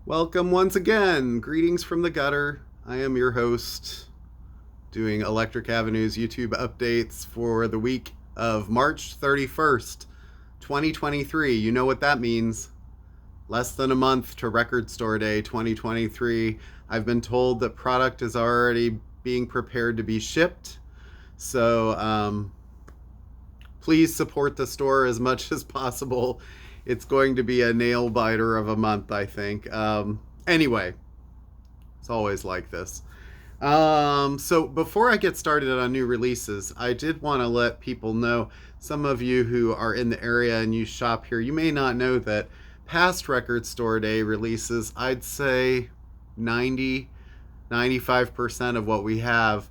Welcome once again. Greetings from the gutter. I am your host, doing Electric Avenue's YouTube updates for the week of March 31st, 2023. You know what that means. Less than a month to Record Store Day 2023. I've been told that product is already being prepared to be shipped. So please support the store as much as possible. It's going to be a nail biter of a month, I think. Anyway, it's always like this. So before I get started on new releases, I did want to let people know, some of you who are in the area and you shop here, you may not know that past Record Store Day releases, I'd say 95% of what we have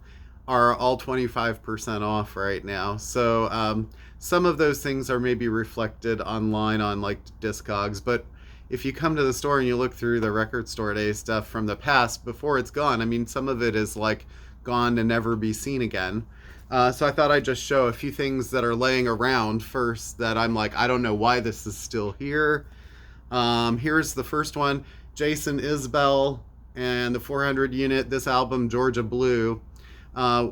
are all 25% off right now. So some of those things are maybe reflected online on like Discogs, but if you come to the store and you look through the Record Store Day stuff from the past before it's gone, I mean, some of it is like gone to never be seen again. So I thought I'd just show a few things that are laying around first that I'm like, I don't know why this is still here. Here's the first one, Jason Isbell and the 400 unit, this album, Georgia Blue.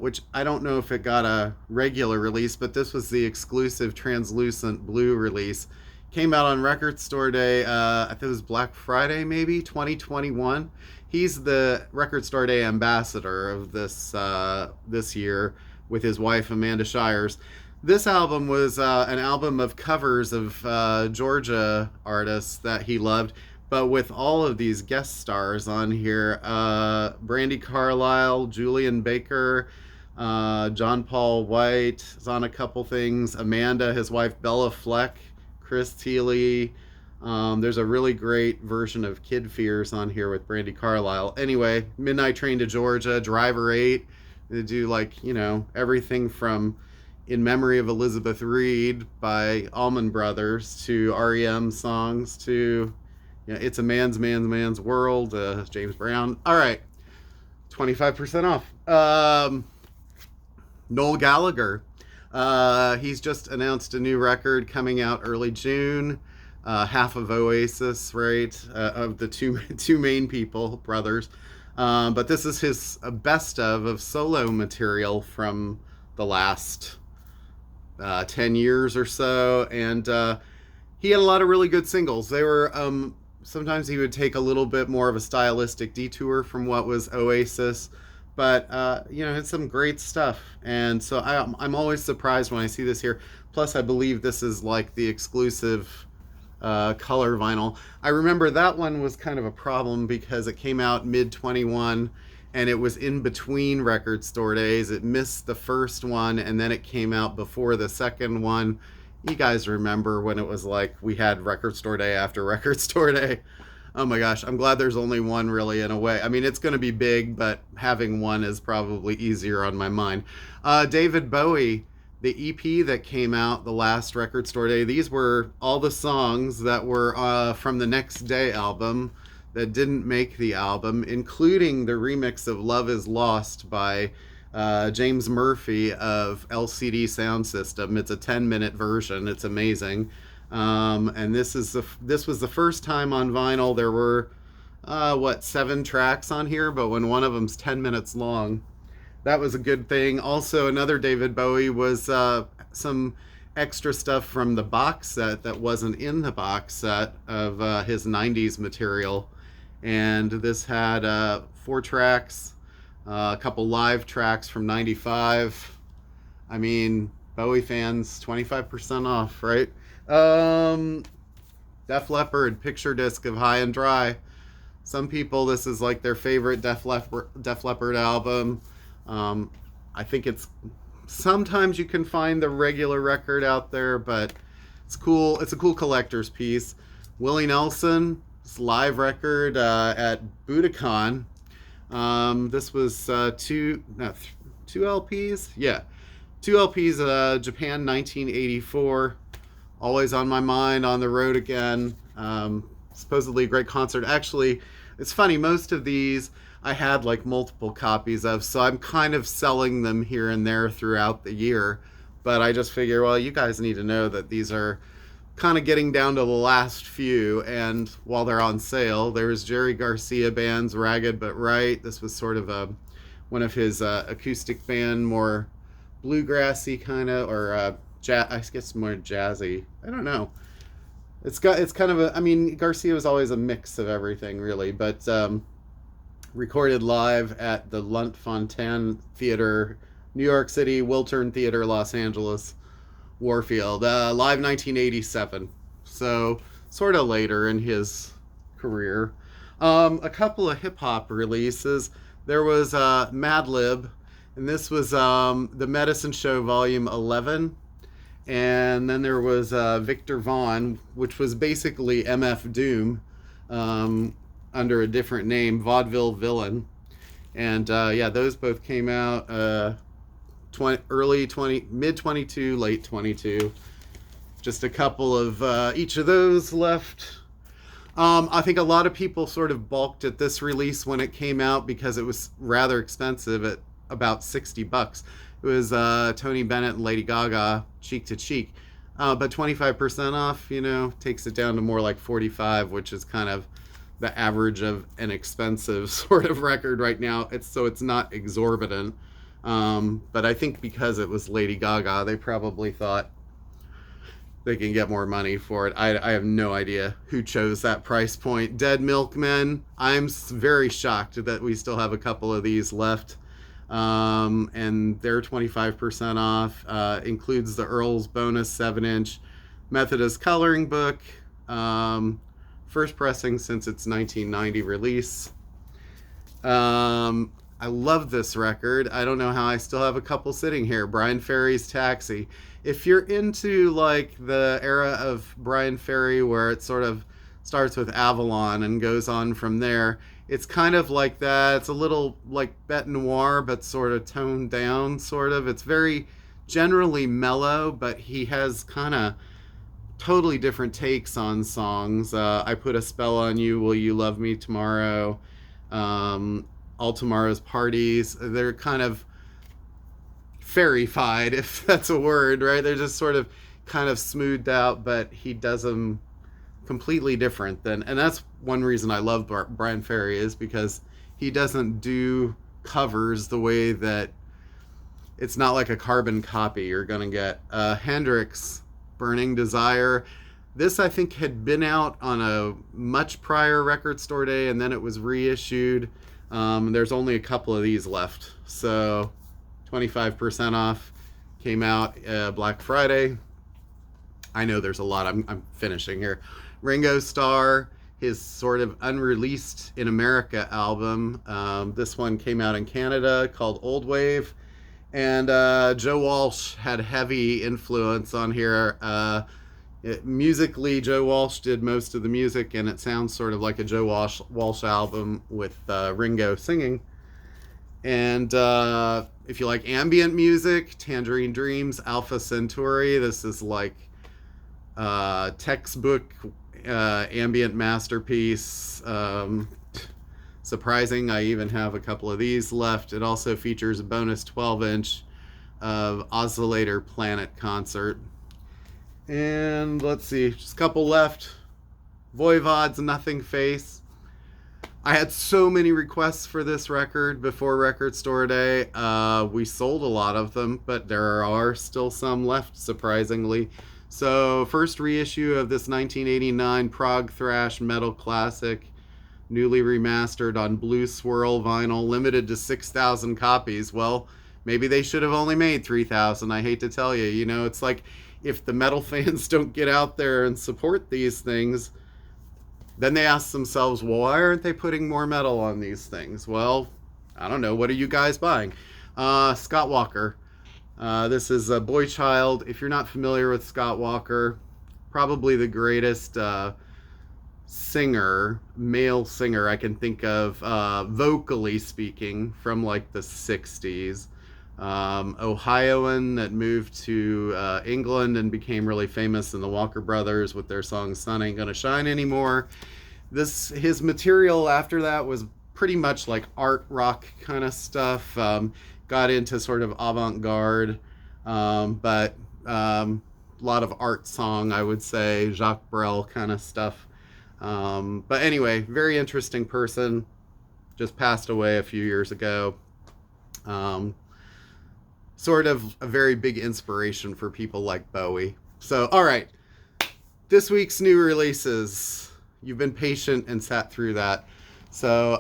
Which I don't know if it got a regular release, but this was the exclusive translucent blue release. Came out on Record Store Day, I think it was Black Friday maybe, 2021. He's the Record Store Day ambassador of this year with his wife Amanda Shires. This album was an album of covers of Georgia artists that he loved, but with all of these guest stars on here, Brandy Carlisle, Julian Baker, John Paul White is on a couple things, Amanda, his wife Bella Fleck, Chris Thiele. There's a really great version of Kid Fears on here with Brandy Carlisle. Anyway, Midnight Train to Georgia, Driver 8. They do like, everything from In Memory of Elizabeth Reed by Allman Brothers to REM songs to It's a Man's World, James Brown. All right, 25% off. Noel Gallagher. He's just announced a new record coming out early June. Half of Oasis, right? Of the two main people, brothers. But this is his best of solo material from the last 10 years or so. And he had a lot of really good singles. They were... sometimes he would take a little bit more of a stylistic detour from what was Oasis, but it's some great stuff. And so I'm always surprised when I see this here. Plus, I believe this is like the exclusive color vinyl. I remember that one was kind of a problem because it came out mid-21 and it was in between Record Store Days. It missed the first one and then it came out before the second one. You guys remember when it was like we had Record Store Day after Record Store Day. Oh my gosh, I'm glad there's only one, really, in a way. I mean, it's going to be big, but having one is probably easier on my mind. David Bowie, the EP that came out the last Record Store Day, these were all the songs that were from the Next Day album that didn't make the album, including the remix of Love Is Lost by James Murphy of LCD Sound System. It's a 10-minute version. It's amazing. And this was the first time on vinyl. There were 7 tracks on here, but when one of them's 10 minutes long, that was a good thing. Also, another David Bowie was some extra stuff from the box set that wasn't in the box set of his 90s material. And this had 4 tracks, a couple live tracks from 95. I mean, Bowie fans, 25% off, right? Def Leppard, picture disc of High and Dry. Some people, this is like their favorite Def Leppard album. I think it's, sometimes you can find the regular record out there, but it's cool. It's a cool collector's piece. Willie Nelson, this live record at Budokan. This was two LPs? Yeah. 2 LPs, Japan 1984. Always on my mind, on the road again. Supposedly a great concert. Actually, it's funny, most of these I had like multiple copies of, so I'm kind of selling them here and there throughout the year. But I just figure, well, you guys need to know that these are kind of getting down to the last few, and while they're on sale, there's Jerry Garcia Band's Ragged But Right. This was sort of one of his acoustic band, more bluegrassy kind of, or I guess more jazzy. I don't know. It's kind of a, I mean, Garcia was always a mix of everything, really, but recorded live at the Lunt Fontaine Theater, New York City, Wiltern Theater, Los Angeles, Warfield, live 1987. So sort of later in his career. A couple of hip hop releases. There was Mad Lib, and this was the Medicine Show Volume 11. And then there was Victor Vaughn, which was basically MF Doom under a different name, Vaudeville Villain. And yeah, those both came out mid 22, late 22. Just a couple of each of those left. I think a lot of people sort of balked at this release when it came out because it was rather expensive at about $60. It was Tony Bennett and Lady Gaga, cheek to cheek. But 25% off, takes it down to more like 45, which is kind of the average of an expensive sort of record right now. It's not exorbitant. But I think because it was Lady Gaga, they probably thought they can get more money for it. I have no idea who chose that price point. Dead Milkmen, I'm very shocked that we still have a couple of these left. And they're 25% off. Includes the Earl's bonus 7-inch Methodist coloring book. First pressing since its 1990 release. I love this record. I don't know how I still have a couple sitting here. Brian Ferry's Taxi. If you're into like the era of Brian Ferry where it sort of starts with Avalon and goes on from there, it's kind of like that. It's a little like Bête Noire, but sort of toned down, sort of. It's very generally mellow, but he has kind of totally different takes on songs. I Put a Spell on You, Will You Love Me Tomorrow? All Tomorrow's Parties. They're kind of fairy-fied, if that's a word, right? They're just sort of kind of smoothed out, but he does them completely different than, and that's one reason I love Brian Ferry, is because he doesn't do covers the way that it's not like a carbon copy you're gonna get. Hendrix, Burning Desire. This I think had been out on a much prior Record Store Day, and then it was reissued. There's only a couple of these left, so 25% off. Came out Black Friday. I know there's a lot. I'm finishing here. Ringo Starr, his sort of unreleased in America album. This one came out in Canada, called Old Wave. And Joe Walsh had heavy influence on here. Musically, Joe Walsh did most of the music, and it sounds sort of like a Joe Walsh album with Ringo singing. And if you like ambient music, Tangerine Dreams, Alpha Centauri. This is like textbook ambient masterpiece. Surprising, I even have a couple of these left. It also features a bonus 12-inch of Oscillator Planet concert. And let's see, just a couple left. Voivod's Nothing Face. I had so many requests for this record before Record Store Day. We sold a lot of them, but there are still some left, surprisingly. So, first reissue of this 1989 prog thrash metal classic, newly remastered on Blue Swirl vinyl, limited to 6,000 copies. Well, maybe they should have only made 3,000. I hate to tell you. It's like, if the metal fans don't get out there and support these things, then they ask themselves, well, why aren't they putting more metal on these things? Well, I don't know. What are you guys buying? Scott Walker. This is a Boy Child. If you're not familiar with Scott Walker, probably the greatest male singer I can think of, vocally speaking, from like the 60s. Ohioan that moved to England and became really famous in the Walker Brothers with their song Sun Ain't Gonna Shine Anymore. His material after that was pretty much like art rock kind of stuff. Got into sort of avant-garde, but lot of art song, I would say, Jacques Brel kind of stuff. But anyway, very interesting person. Just passed away a few years ago. Um, Sort of a very big inspiration for people like Bowie. So, all right, this week's new releases. You've been patient and sat through that. So,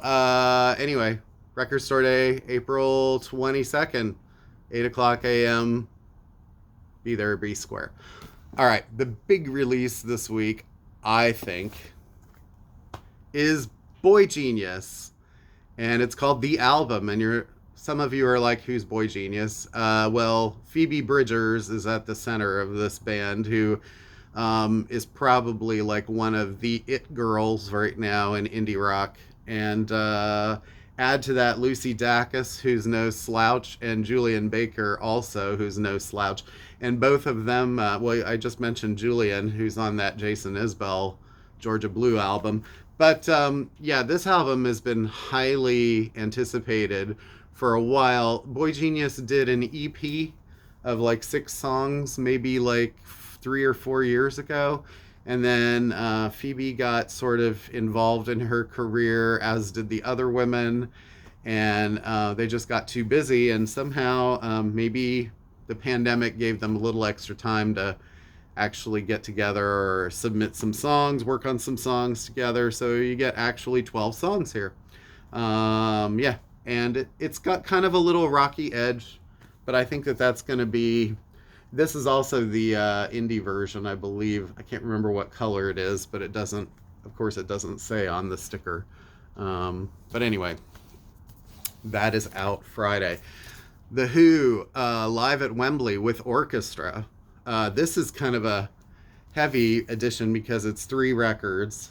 anyway, Record Store Day, April 22nd, 8 o'clock a.m. Be there, be square. All right, the big release this week, I think, is Boygenius, and it's called The Album. And some of you are like, who's Boygenius? Well, Phoebe Bridgers is at the center of this band, who is probably like one of the it girls right now in indie rock. And add to that Lucy Dacus, who's no slouch, and Julian Baker also, who's no slouch. And both of them, well, I just mentioned Julian, who's on that Jason Isbell Georgia Blue album. But yeah, this album has been highly anticipated for a while. Boygenius did an EP of like 6 songs, maybe like 3 or 4 years ago. And then Phoebe got sort of involved in her career, as did the other women. And they just got too busy. And somehow maybe the pandemic gave them a little extra time to actually get together or submit some songs, work on some songs together. So you get actually 12 songs here. Yeah. And it's got kind of a little rocky edge. But I think that that's going to be... This is also the indie version, I believe. I can't remember what color it is, but it doesn't, of course, it doesn't say on the sticker. But anyway, that is out Friday. The Who, live at Wembley with orchestra. This is kind of a heavy edition because it's 3 records.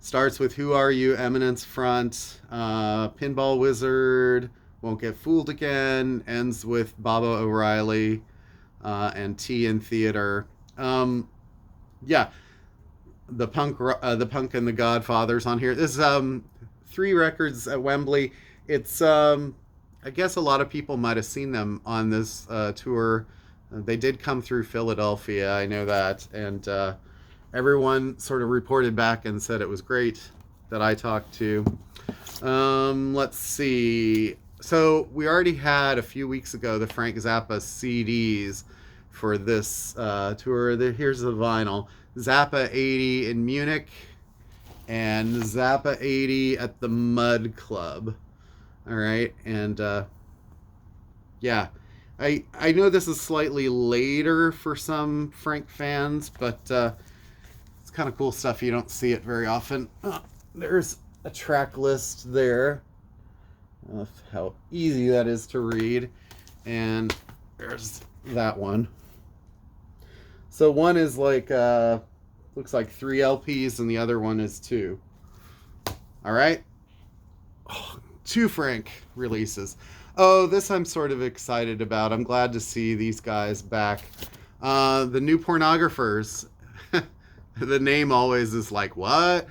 Starts with Who Are You, Eminence Front, Pinball Wizard, Won't Get Fooled Again, ends with Baba O'Reilly, and Tea in Theater. Yeah, the punk and the Godfathers on here. This is 3 records at Wembley. It's I guess a lot of people might have seen them on this tour. They did come through Philadelphia, I know that, and everyone sort of reported back and said it was great that I talked to. Let's see. So we already had a few weeks ago the Frank Zappa CDs for this tour. Here's the vinyl. Zappa 80 in Munich and Zappa 80 at the Mud Club. All right. And yeah, I know this is slightly later for some Frank fans, but it's kind of cool stuff. You don't see it very often. There's a track list there. How easy that is to read. And there's that one. So one is like looks like 3 LPs and the other one is 2. All right. 2 Frank releases. Oh, this I'm sort of excited about. I'm glad to see these guys back. The New Pornographers. The name always is like, what?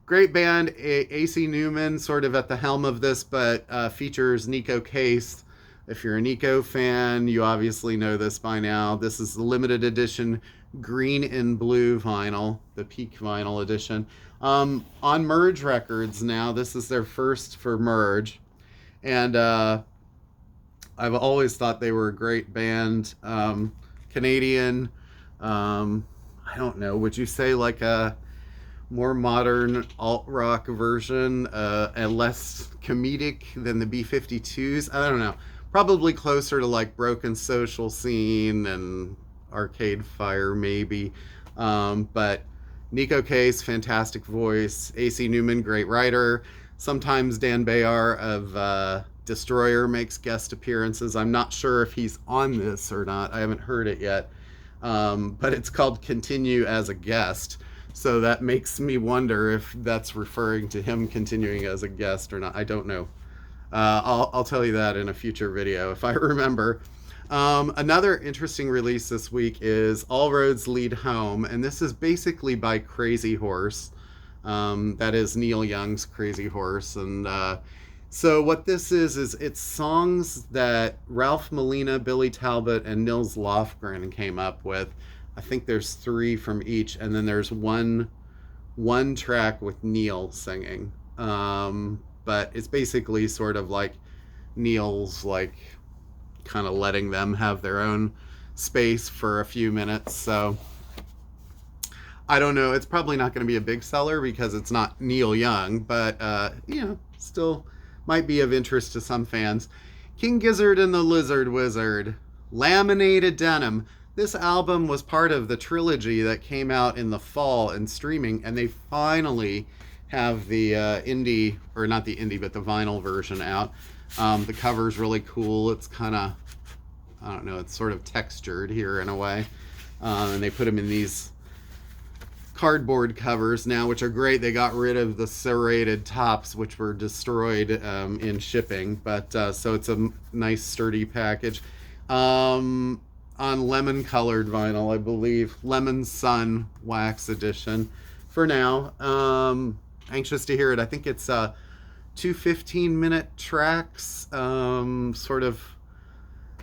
Great band. AC Newman sort of at the helm of this, but features Nico Case. If you're a Nico fan, you obviously know this by now. This is the limited edition green and blue vinyl, the Peak vinyl edition. On Merge Records now. This is their first for Merge. And I've always thought they were a great band. Canadian. I don't know. Would you say like a more modern alt-rock version, and less comedic than the B-52s? I don't know. Probably closer to like Broken Social Scene and Arcade Fire maybe. But Nico Case, fantastic voice. AC Newman, great writer. Sometimes Dan Bayar of Destroyer makes guest appearances. I'm not sure if he's on this or not. I haven't heard it yet. But it's called Continue as a Guest. So that makes me wonder if that's referring to him continuing as a guest or not. I don't know. I'll tell you that in a future video if I remember. Another interesting release this week is All Roads Lead Home, and this is basically by Crazy Horse. That is Neil Young's Crazy Horse, and So what this is it's songs that Ralph Molina, Billy Talbot, and Nils Lofgren came up with. I think there's three from each, and then there's one track with Neil singing. But it's basically sort of like Neil's like kind of letting them have their own space for a few minutes. So I don't know. It's probably not going to be a big seller because it's not Neil Young, but still might be of interest to some fans. King Gizzard and the Lizard Wizard, Laminated Denim. This album was part of the trilogy that came out in the fall and streaming, and they finally have the indie, or not the indie, but the vinyl version out. The cover's really cool. It's kind of, I don't know, it's sort of textured here in a way. And they put them in these cardboard covers now, which are great. They got rid of the serrated tops, which were destroyed in shipping. But so it's a nice sturdy package. On lemon colored vinyl, I believe. Lemon Sun Wax Edition for now. Anxious to hear it. I think it's two 15-minute tracks. Sort of,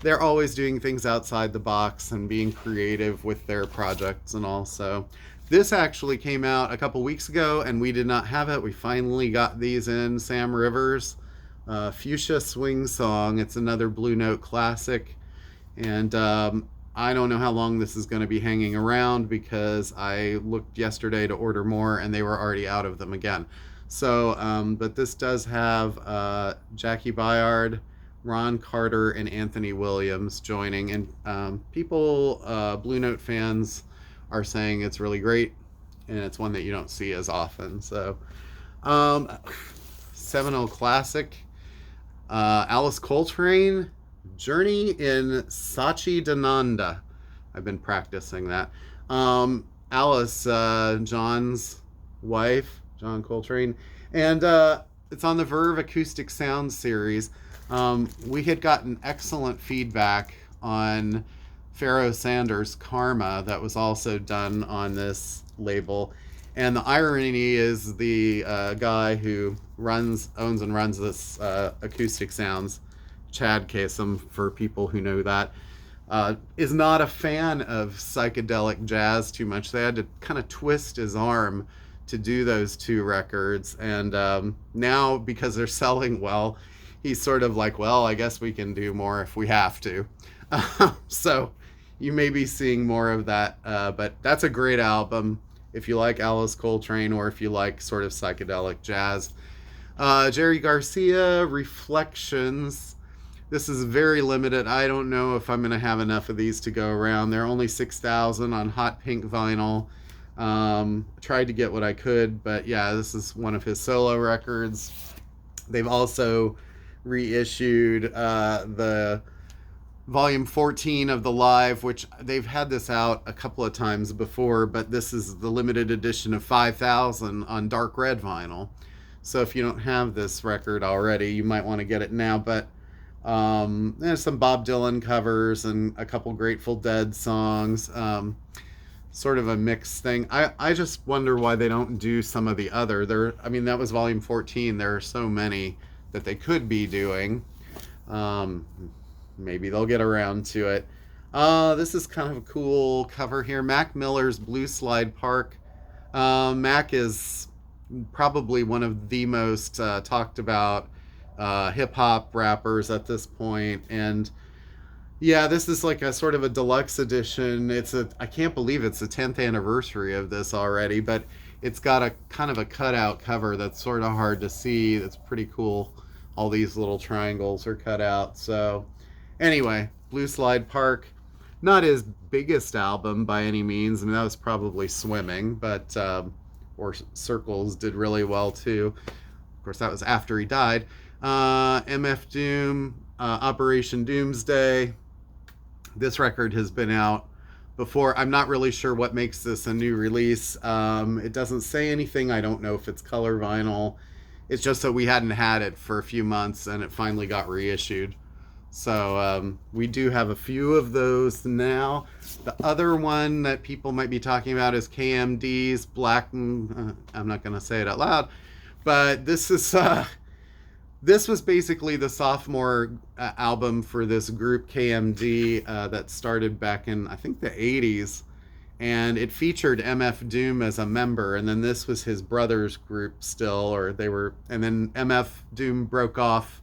they're always doing things outside the box and being creative with their projects and all. So this actually came out a couple weeks ago and we did not have it. We finally got these in. Sam Rivers, Fuchsia Swing Song. It's another Blue Note classic. And I don't know how long this is going to be hanging around because I looked yesterday to order more and they were already out of them again. So, but this does have Jackie Byard, Ron Carter, and Anthony Williams joining. And people, Blue Note fans, are saying it's really great. And it's one that you don't see as often. So, seminal classic, Alice Coltrane, Journey in Sachidananda. I've been practicing that. Alice, John's wife, John Coltrane, and it's on the Verve Acoustic Sound series. We had gotten excellent feedback on Pharoah Sanders' Karma that was also done on this label. And the irony is the guy who owns and runs this Acoustic Sounds, Chad Kasem, for people who know that, is not a fan of psychedelic jazz too much. They had to kind of twist his arm to do those two records. And now, because they're selling well, he's sort of like, well, I guess we can do more if we have to. So you may be seeing more of that. But that's a great album if you like Alice Coltrane or if you like sort of psychedelic jazz. Jerry Garcia, Reflections. This is very limited. I don't know if I'm going to have enough of these to go around. They're only 6,000 on hot pink vinyl. Tried to get what I could, but yeah, this is one of his solo records. They've also reissued the volume 14 of the Live, which they've had this out a couple of times before, but this is the limited edition of 5,000 on dark red vinyl. So if you don't have this record already, you might want to get it now. But there's some Bob Dylan covers and a couple Grateful Dead songs. Sort of a mixed thing. I just wonder why they don't do some of the other. That was volume 14. There are so many that they could be doing. Maybe they'll get around to it. This is kind of a cool cover here. Mac Miller's Blue Slide Park. Mac is probably one of the most talked about hip-hop rappers at this point, and yeah, this is like a sort of a deluxe edition. I can't believe it's the 10th anniversary of this already, but it's got a kind of a cutout cover that's sort of hard to see. That's pretty cool. All these little triangles are cut out. So anyway, Blue Slide Park, not his biggest album by any means. That was probably Swimming, but or Circles did really well too. Of course, that was after he died. MF Doom, Operation Doomsday. This record has been out before. I'm not really sure what makes this a new release. It doesn't say anything. I don't know if it's color vinyl. It's just that we hadn't had it for a few months and it finally got reissued. So we do have a few of those now. The other one that people might be talking about is KMD's Black. I'm not going to say it out loud, but this is This was basically the sophomore album for this group KMD that started back in, I think, the 80s. And it featured MF Doom as a member. And then this was his brother's group still, or they were, and then MF Doom broke off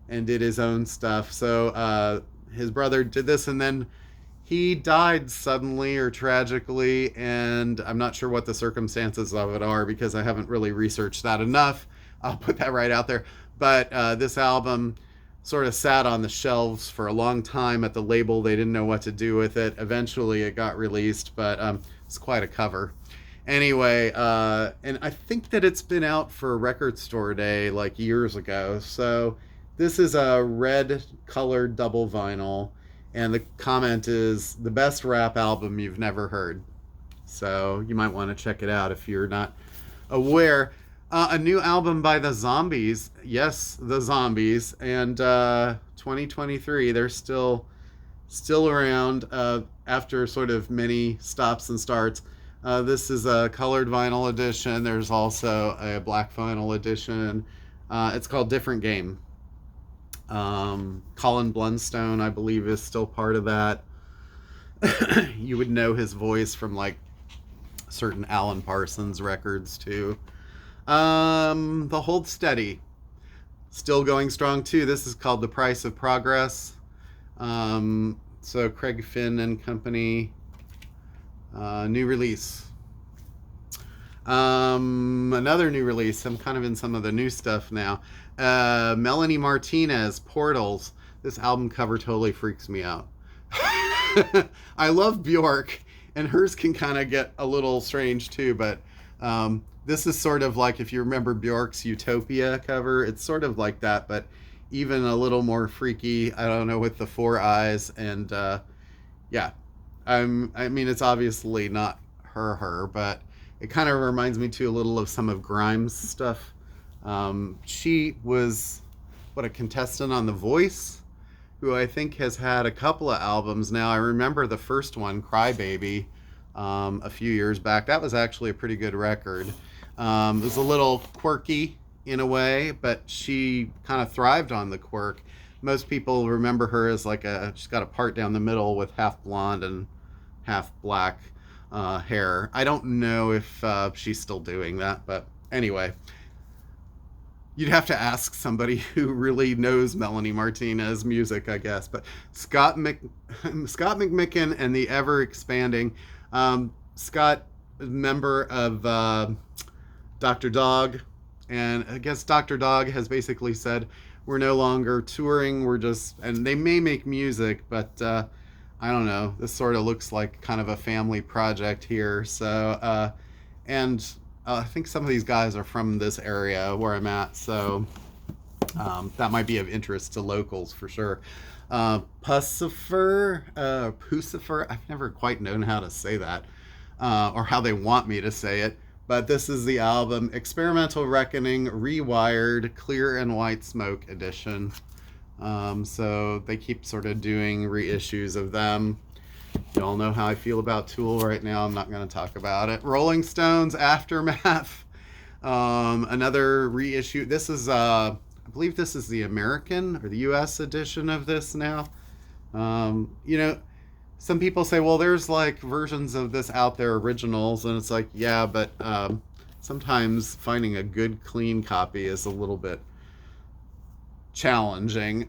and did his own stuff. So his brother did this, and then he died suddenly or tragically, and I'm not sure what the circumstances of it are because I haven't really researched that enough. I'll put that right out there. But this album sort of sat on the shelves for a long time at the label. They didn't know what to do with it. Eventually it got released, but it's quite a cover. Anyway, and I think that it's been out for Record Store Day like years ago. So this is a red colored double vinyl, and the comment is the best rap album you've never heard. So you might want to check it out if you're not aware. A new album by the Zombies. Yes, the Zombies. And 2023, they're still around after sort of many stops and starts. This is a colored vinyl edition. There's also a black vinyl edition. It's called Different Game. Colin Blunstone, I believe, is still part of that. You would know his voice from like certain Alan Parsons records too. The Hold Steady, still going strong too. This is called The Price of Progress. So Craig Finn and Company, new release. Another new release. I'm kind of in some of the new stuff now. Melanie Martinez, Portals. This album cover totally freaks me out. I love Bjork, and hers can kind of get a little strange too, but this is sort of like, if you remember Bjork's Utopia cover, it's sort of like that, but even a little more freaky. I don't know, with the four eyes, and yeah, I mean, it's obviously not her, but it kind of reminds me too a little of some of Grimes' stuff. She was a contestant on The Voice, who I think has had a couple of albums now. I remember the first one, Crybaby, a few years back. That was actually a pretty good record. It was a little quirky in a way, but she kind of thrived on the quirk. Most people remember her as like she's got a part down the middle with half blonde and half black hair. I don't know if she's still doing that, but anyway, you'd have to ask somebody who really knows Melanie Martinez music, I guess. But Scott McMicken and the ever expanding Scott, member of Dr. Dog, and I guess Dr. Dog has basically said, we're no longer touring, we're just, and they may make music, but I don't know, this sort of looks like kind of a family project here. So and I think some of these guys are from this area where I'm at, so that might be of interest to locals for sure. Pucifer, I've never quite known how to say that, or how they want me to say it, but this is the album Experimental Reckoning Rewired Clear and White Smoke Edition. So they keep sort of doing reissues of them. You all know how I feel about Tool right now. I'm not going to talk about it. Rolling Stones Aftermath, another reissue. This is I believe this is the American or the US edition of this now. You know, some people say, well, there's like versions of this out there, originals, and it's like, yeah, but sometimes finding a good clean copy is a little bit challenging.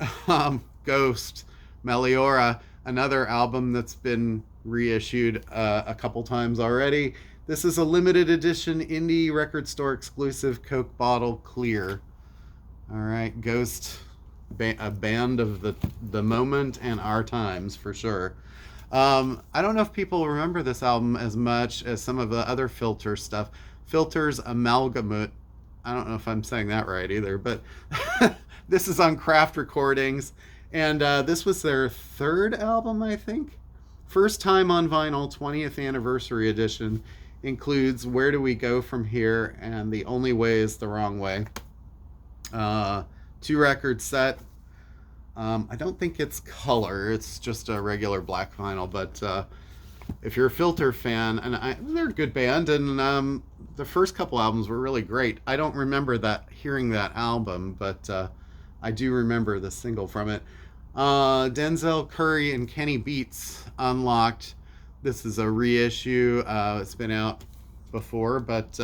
Ghost, Meliora, another album that's been reissued a couple times already. This is a limited edition indie record store exclusive Coke bottle clear. All right, Ghost, a band of the moment and our times for sure. I don't know if people remember this album as much as some of the other Filter stuff. Filter's Amalgamate. I don't know if I'm saying that right either, but this is on Craft Recordings, and this was their third album, I think. First time on vinyl, 20th anniversary edition, includes Where Do We Go From Here and The Only Way Is the Wrong Way. 2 record set. I don't think it's color, it's just a regular black vinyl, but if you're a Filter fan, and they're a good band, and the first couple albums were really great. I don't remember hearing that album, but I do remember the single from it. Denzel Curry and Kenny Beats, Unlocked. This is a reissue. It's been out before, but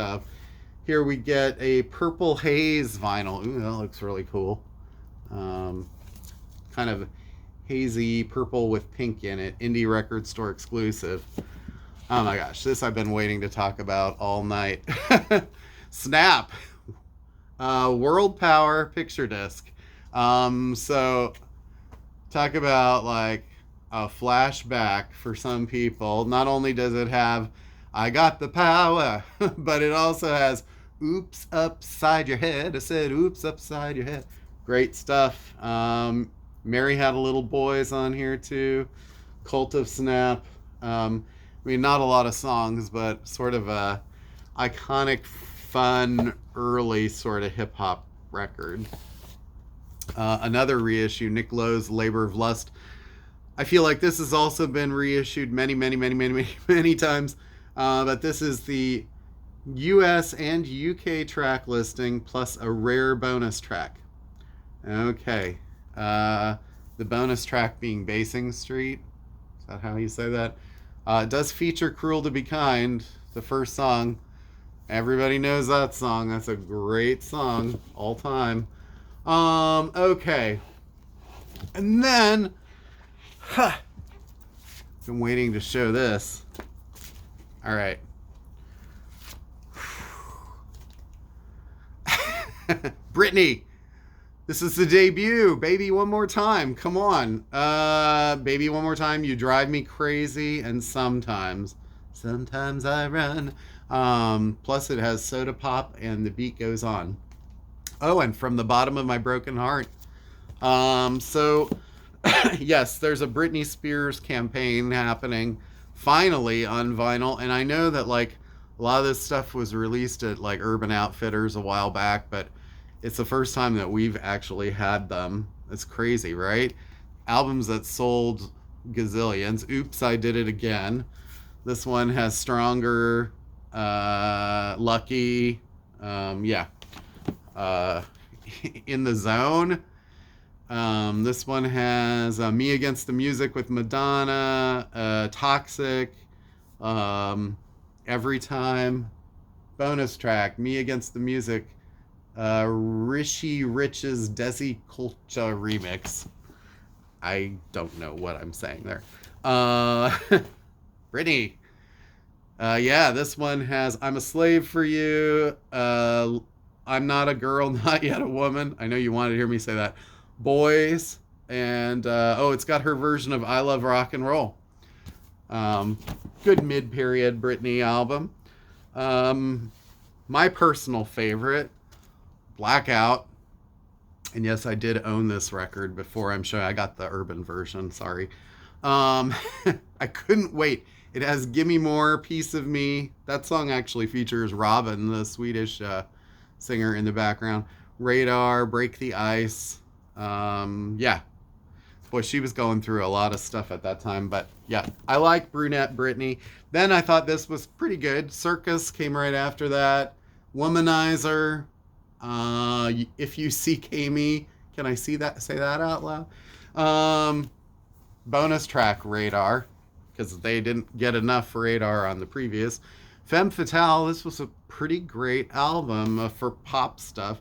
here we get a Purple Haze vinyl. Ooh, that looks really cool. Kind of hazy purple with pink in it. Indie record store exclusive. Oh my gosh, this I've been waiting to talk about all night. Snap. World Power picture disc. So talk about like a flashback for some people. Not only does it have I got the power, but it also has oops upside your head. I said oops upside your head. Great stuff. Mary Had a Little Boys on here too. Cult of Snap. I mean, not a lot of songs, but sort of a iconic, fun, early sort of hip hop record. Another reissue, Nick Lowe's Labor of Lust. I feel like this has also been reissued many times. But this is the US and UK track listing plus a rare bonus track. Okay. The bonus track being Basing Street. Is that how you say that? It does feature Cruel to Be Kind, the first song. Everybody knows that song. That's a great song, all time. Okay. And then, been waiting to show this. All right. Britney. This is the debut. Baby One More Time. Come on. Baby One More Time. You drive me crazy. And sometimes I run. Plus it has soda pop and the beat goes on. Oh, and From the Bottom of My Broken Heart. So yes, there's a Britney Spears campaign happening finally on vinyl. And I know that like a lot of this stuff was released at like Urban Outfitters a while back, but it's the first time that we've actually had them. It's crazy, right? Albums that sold gazillions. Oops, I Did It Again. This one has Stronger, Lucky, In the Zone. This one has Me Against the Music with Madonna, Toxic, Every Time. Bonus track, Me Against the Music, Rishi Rich's Desi Culture remix. I don't know what I'm saying there. Britney. Yeah, this one has I'm a Slave for You, I'm Not a Girl, Not Yet a Woman. I know you wanted to hear me say that. Boys, and it's got her version of I Love Rock and Roll. Good mid-period Britney album. My personal favorite, Blackout. And yes, I did own this record before. I'm sure I got the urban version. Sorry. I couldn't wait. It has Gimme More, Piece of Me. That song actually features Robin, the Swedish singer, in the background. Radar, Break the Ice. Yeah. Boy, she was going through a lot of stuff at that time. But yeah, I like Brunette Britney. Then I thought this was pretty good. Circus came right after that. Womanizer. If You CK Me. Can I say that out loud? Bonus track, Radar, because they didn't get enough Radar on the previous. Femme Fatale. This was a pretty great album for pop stuff.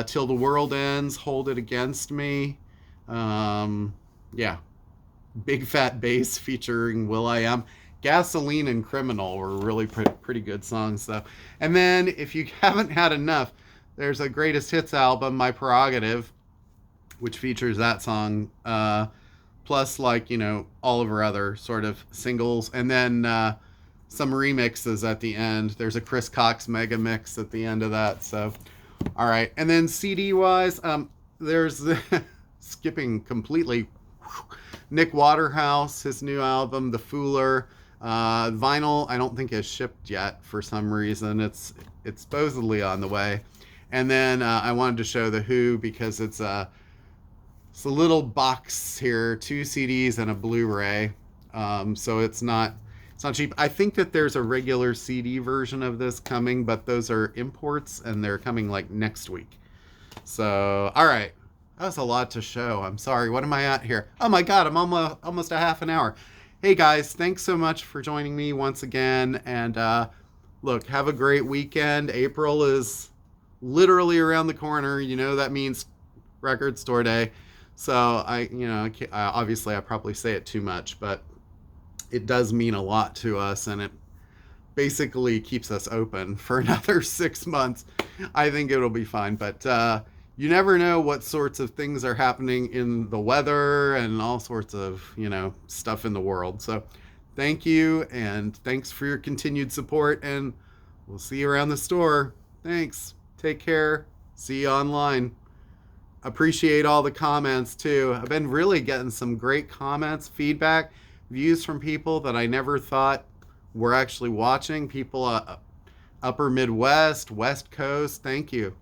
Till the World Ends, Hold It Against Me. Yeah. Big Fat Bass featuring will.i.am. Gasoline and Criminal were really pretty good songs, though. And then, if you haven't had enough, there's a Greatest Hits album, My Prerogative, which features that song, plus, like, all of her other sort of singles. And then some remixes at the end. There's a Chris Cox mega mix at the end of that. So, all right. And then CD-wise, there's the skipping completely, Nick Waterhouse, his new album, The Fooler. Vinyl, I don't think has shipped yet for some reason. It's supposedly on the way. And then I wanted to show The Who because it's a little box here, 2 CDs and a Blu-ray. So it's not cheap. I think that there's a regular CD version of this coming, but those are imports and they're coming like next week. So, all right. That was a lot to show. I'm sorry. What am I at here? Oh my God, I'm almost a half an hour. Hey guys, thanks so much for joining me once again. And look, have a great weekend. April is literally around the corner. You know, that means record store day. So obviously I probably say it too much, but it does mean a lot to us, and it basically keeps us open for another 6 months. I think it'll be fine, but you never know what sorts of things are happening in the weather and all sorts of, stuff in the world. So thank you, and thanks for your continued support, and we'll see you around the store. Thanks. Take care. See you online. Appreciate all the comments too. I've been really getting some great comments, feedback, views from people that I never thought were actually watching. People upper Midwest, West Coast. Thank you.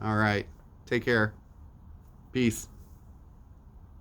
All right. Take care. Peace.